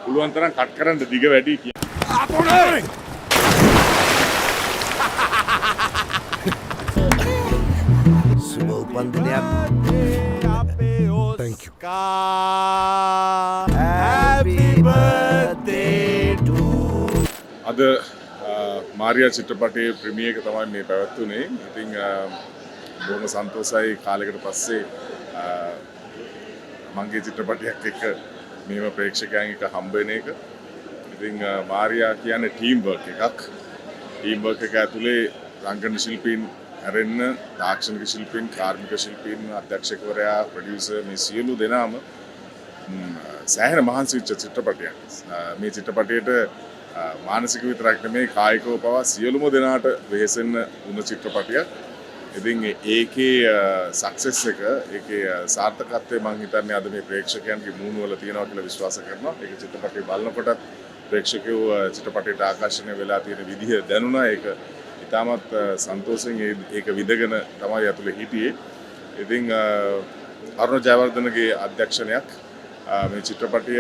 පුළුවන් තරම් කට් කරන්න දිග වැඩි සුබ උපන්දිනයක්. Thank you. Happy birthday to අද මාරියා චිත්‍රපටයේ ප්‍රීමියර් එක තමයි මේ පැවැත්වුනේ. ඉතින් බොහොම සන්තෝෂයි කාලයකට පස්සේ මගේ චිත්‍රපටයක් එක්ක මේව ප්‍රේක්ෂකයන් එක්ක හම්බ වෙන එක. ඉතින් මාරියා කියන්නේ ටීම් වර්ක් එකක්. ටීම් වර්ක් එක ඇතුලේ රංගන ශිල්පීන් හැරෙන්න තාක්ෂණික ශිල්පීන්, කාර්මික ශිල්පීන්, අධ්‍යක්ෂකවරයා, ප්‍රොඩියුසර් මේ සියලු දෙනාම සෑහෙන මහන්සි වෙච්ච චිත්‍රපටයක්. මේ චිත්‍රපටයේට මානසික විතරක් නෙමෙයි කායිකව පවා සියලුම දෙනාට වෙහෙසෙන්න වුණ චිත්‍රපටයක්. ඉතින් ඒකේ සක්සස් එක, ඒකේ සාර්ථකත්වය මම හිතන්නේ අද මේ ප්‍රේක්ෂකයන්ගේ මූණ වල තියෙනවා කියලා විශ්වාස කරනවා. ඒක චිත්‍රපටය බලනකොටත් ප්‍රේක්ෂකයෝ චිත්‍රපටයට ආකර්ෂණය වෙලා තියෙන විදිහ දැනුණා. ඒක ඉතාමත් සන්තෝෂෙන් ඒක විඳගෙන තමයි ඇතුලේ හිටියේ. ඉතින් අරුණ ජයවර්ධනගේ අධ්‍යක්ෂණයක් මේ චිත්‍රපටය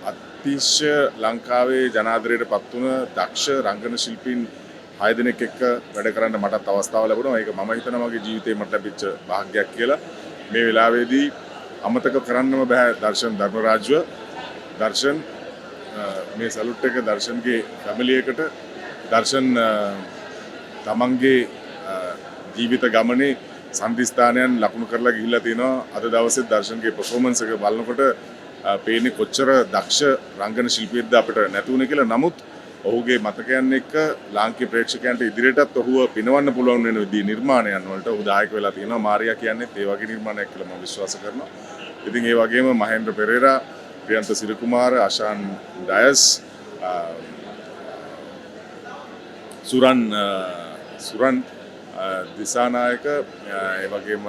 අතිශය ලංකාවේ ජනාදරයට පත් වුණ දක්ෂ රංගන ශිල්පීන් 6 දෙනෙක් එක්ක වැඩ කරන්න මටත් අවස්ථාව ලැබුණා. ඒක මම හිතනවා මගේ ජීවිතේ මට ලැබිච්ච වාසනාවක් කියලා. මේ වෙලාවේදී අමතක කරන්නම බෑ දර්ශන් ධර්මරාජ්ව. දර්ශන් මේ සලුට් එක දර්ශන්ගේ ෆැමිලි එකට. දර්ශන් තමන්ගේ ජීවිත ගමනේ සම්දිස්ථානයන් ලකුණු කරලා ගිහිල්ලා තිනවා. අද දවසේ දර්ශන්ගේ පර්ෆෝමන්ස් එක බලනකොට පේන්නේ කොච්චර දක්ෂ රංගන ශිල්පියෙක්ද අපිට නැතුණේ කියලා. නමුත් ඔහුගේ මතකයන් එක්ක ලාංකික ප්‍රේක්ෂකයන්ට ඉදිරියටත් ඔහුව පිනවන්න පුළුවන් වෙන විදිහේ නිර්මාණයන් වලට ඔහු දායක වෙලා තියෙනවා. මාරියා කියන්නේ ඒ වගේ නිර්මාණයක් කියලා මම විශ්වාස කරනවා. ඉතින් ඒ වගේම මහේන්ද්‍ර පෙරේරා, ප්‍රියන්ත සිරිකුමාර, අෂාන් ඩයස්, සුරන් දිසානායක, ඒ වගේම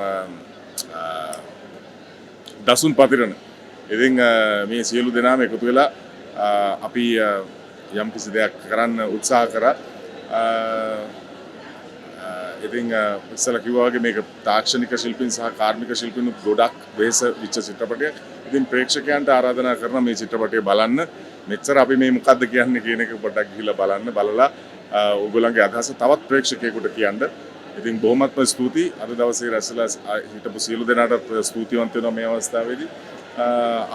දසුන් පතිරණ. ඉතින් මේ සියලු දෙනාම එකතු වෙලා අපි යම් කිසි දෙයක් කරන්න උත්සාහ කරා. ඉතින් ඉස්සලා කිව්වා වගේ මේක තාක්ෂණික ශිල්පීන් සහ කාර්මික ශිල්පීන් ගොඩක් වෙහෙස විච්ච චිත්‍රපටයක්. ඉතින් ප්‍රේක්ෂකයන්ට ආරාධනා කරන මේ චිත්‍රපටය බලන්න. මෙච්චර අපි මේ මොකද්ද කියන්නේ කියන එක පොඩ්ඩක් ගිහිල්ලා බලලා ඔයගොල්ලන්ගේ අදහස තවත් ප්‍රේක්ෂකයෙකුට කියන්න. ඉතින් බොහොමත්ම ස්තුතියි. අද දවසේ රැස්ලා හිටපු සියලු දෙනාට ස්තුතිවන්ත වෙනවා මේ අවස්ථාවේදී.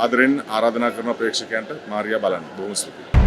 ආදරෙන් ආරාධනා කරන ප්‍රේක්ෂකයන්ට මාරියා බලන්න. බොහොම ස්තුතියි.